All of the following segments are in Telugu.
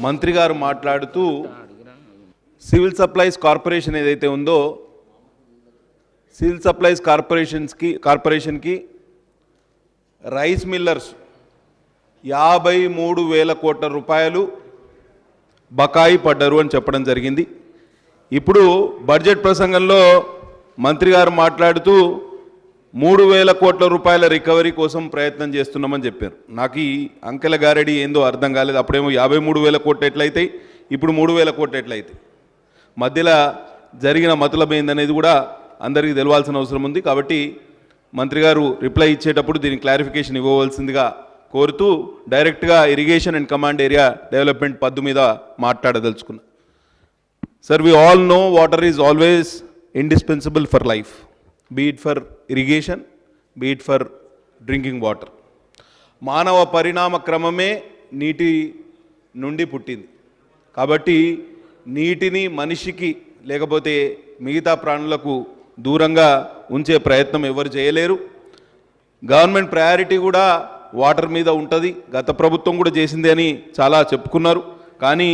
మంత్రి గారు మాట్లాడుతూ సివిల్ సప్లైస్ కార్పొరేషన్ ఏదైతే ఉందో సివిల్ సప్లైస్ కార్పొరేషన్కి రైస్ మిల్లర్స్ 53,000 కోట్ల రూపాయలు బకాయి పడ్డారు అని చెప్పడం జరిగింది. ఇప్పుడు బడ్జెట్ ప్రసంగంలో మంత్రి గారు మాట్లాడుతూ 3,000 కోట్ల రూపాయల రికవరీ కోసం ప్రయత్నం చేస్తున్నామని చెప్పారు. నాకు ఈ అంకెల గారెడి ఏందో అర్థం కాలేదు. అప్పుడేమో 53,000 కోట్లు ఎట్లయితాయి, ఇప్పుడు 3,000 కోట్లు ఎట్లయితాయి, మధ్యలో జరిగిన మతలబ్ ఏందనేది కూడా అందరికీ తెలవాల్సిన అవసరం ఉంది. కాబట్టి మంత్రి గారు రిప్లై ఇచ్చేటప్పుడు దీనికి క్లారిఫికేషన్ ఇవ్వవలసిందిగా కోరుతూ డైరెక్ట్గా irrigation and command area development పద్దు మీద మాట్లాడదలుచుకున్నా. Sir, we all know water is always indispensable for life, be it for irrigation, be it for drinking water. మానవ పరిణామ క్రమమే నీటి నుండి పుట్టింది. కాబట్టి నీటిని మనిషికి లేకపోతే మిగతా ప్రాణులకు దూరంగా ఉంచే ప్రయత్నం ఎవరు చేయలేరు. గవర్నమెంట్ ప్రయారిటీ కూడా వాటర్ మీద ఉంటుంది. గత ప్రభుత్వం కూడా చేసింది అని చాలా చెప్పుకున్నారు. కానీ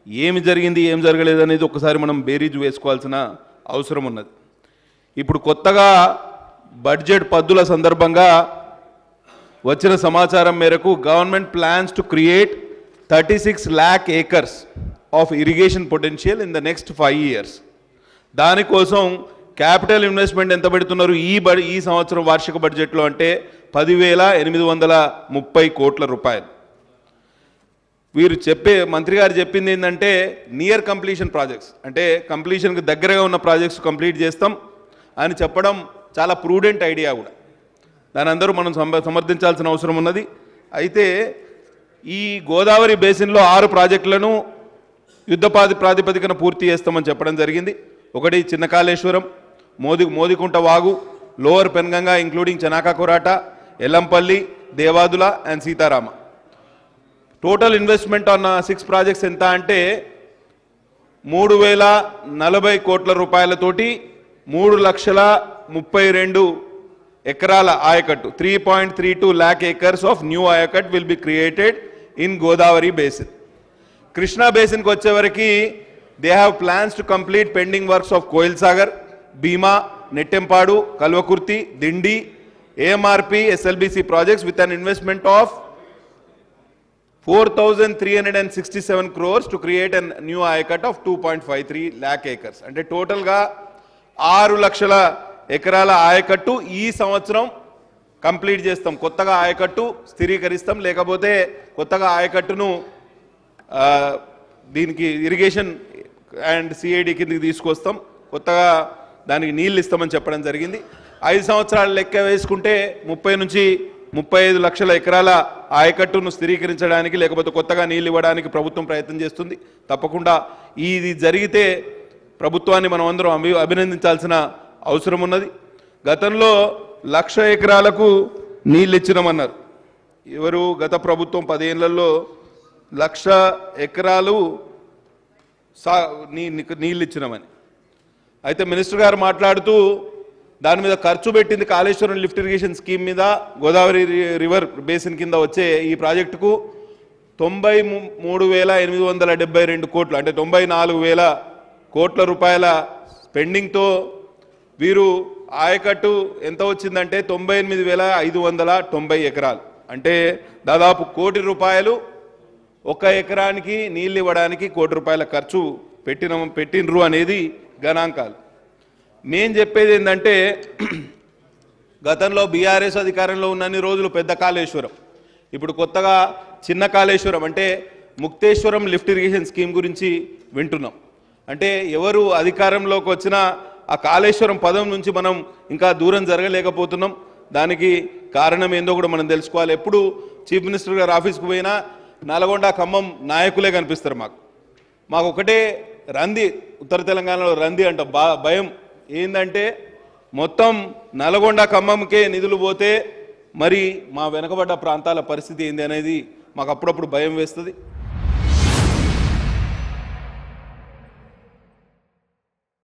ఏమి జరిగింది, ఏం జరగలేదు అనేది ఒకసారి మనం బేరీజు వేసుకోవాల్సిన అవసరం ఉన్నది. ఇప్పుడు కొత్తగా బడ్జెట్ పద్దుల సందర్భంగా వచ్చిన సమాచారం మేరకు government plans to create 36 lakh acres of irrigation potential in the next 5 years. దానికోసం క్యాపిటల్ ఇన్వెస్ట్మెంట్ ఎంత పెడుతున్నారు ఈ సంవత్సరం వార్షిక బడ్జెట్లో అంటే 10,830 కోట్ల రూపాయలు. వీరు మంత్రి గారు చెప్పింది ఏంటంటే నియర్ కంప్లీషన్ ప్రాజెక్ట్స్, అంటే కంప్లీషన్కి దగ్గరగా ఉన్న ప్రాజెక్ట్స్ కంప్లీట్ చేస్తాం అని చెప్పడం చాలా ప్రూడెంట్ ఐడియా కూడా. దాని అందరూ మనం సమర్థించాల్సిన అవసరం ఉన్నది. అయితే ఈ గోదావరి బేసిన్లో 6 ప్రాజెక్టులను యుద్ధ ప్రాతిపదికన పూర్తి చేస్తామని చెప్పడం జరిగింది. ఒకటి చిన్న కాళేశ్వరం, మోదికుంట వాగు, లోవర్ పెన్గంగా ఇంక్లూడింగ్ చెనాకాకురాట, Yellampalli, Devadula and Sitarama. Total investment on 6 projects ఎంత అంటే 3,040 కోట్ల రూపాయలతోటి 3,32,000 ఎకరాల ఆయకట్టు 3.32 lakh acres of new ayacut will be created in Godavari basin. Krishna బేసిన్కి వచ్చేవరకు they have plans to complete pending works of Koil Sagar, Bhima, Nettempadu, Kalwakurthy, Dindi, AMRP, SLBC projects with an investment of 4,367 crores to create an new ayacut of 2.53 lakh acres. అంటే టోటల్గా 6 లక్షల ఎకరాల ఆయకట్టు ఈ సంవత్సరం కంప్లీట్ చేస్తాం. కొత్తగా ఆయకట్టు స్థిరీకరిస్తాం, లేకపోతే కొత్తగా ఆయకట్టును దీనికి ఇరిగేషన్ అండ్ సిఐడి కిందకి తీసుకొస్తాం, కొత్తగా దానికి నీళ్ళు ఇస్తామని చెప్పడం జరిగింది. 5 సంవత్సరాలు లెక్క వేసుకుంటే 30 నుంచి 35 లక్షల ఎకరాల ఆయకట్టును స్థిరీకరించడానికి లేకపోతే కొత్తగా నీళ్ళు ఇవ్వడానికి ప్రభుత్వం ప్రయత్నం చేస్తుంది. తప్పకుండా ఇది జరిగితే ప్రభుత్వాన్ని మనం అందరం అభినందించాల్సిన అవసరం ఉన్నది. గతంలో 1,00,000 ఎకరాలకు నీళ్ళు ఇచ్చినామన్నారు. ఎవరు? గత ప్రభుత్వం 10 ఏళ్లలో 1,00,000 ఎకరాలు నీళ్ళు ఇచ్చినామని. అయితే మినిస్టర్ గారు మాట్లాడుతూ దాని మీద ఖర్చు పెట్టింది కాళేశ్వరం లిఫ్ట్ ఇరిగేషన్ స్కీమ్ మీద గోదావరి రివర్ బేసిన్ కింద వచ్చే ఈ ప్రాజెక్టుకు 93,872 కోట్లు అంటే 94,000 కోట్ల రూపాయల స్పెండింగ్తో వీరు ఆయకట్టు ఎంత వచ్చిందంటే 98,590 ఎకరాలు, అంటే దాదాపు 1 కోటి రూపాయలు ఒక ఎకరానికి నీళ్ళు ఇవ్వడానికి 1 కోటి రూపాయల ఖర్చు పెట్టినరు అనేది గణాంకాలు. నేను చెప్పేది ఏంటంటే గతంలో బీఆర్ఎస్ అధికారంలో ఉన్నన్ని రోజులు పెద్ద కాళేశ్వరం, ఇప్పుడు కొత్తగా చిన్న కాళేశ్వరం అంటే ముక్తేశ్వరం లిఫ్ట్ ఇరిగేషన్ స్కీమ్ గురించి వింటున్నాం. అంటే ఎవరు అధికారంలోకి వచ్చినా ఆ కాళేశ్వరం పదం నుంచి మనం ఇంకా దూరం జరగలేకపోతున్నాం. దానికి కారణం ఏందో కూడా మనం తెలుసుకోవాలి. ఎప్పుడు చీఫ్ మినిస్టర్ గారు ఆఫీస్కి పోయినా నల్గొండ, ఖమ్మం నాయకులే కనిపిస్తారు. మాకు ఒకటే రంది, ఉత్తర తెలంగాణలో రంది అంట భయం ఏంటంటే మొత్తం నల్గొండ, ఖమ్మంకే నిధులు పోతే మరి మా వెనకబడ్డ ప్రాంతాల పరిస్థితి ఏంది అనేది మాకు అప్పుడప్పుడు భయం వేస్తుంది.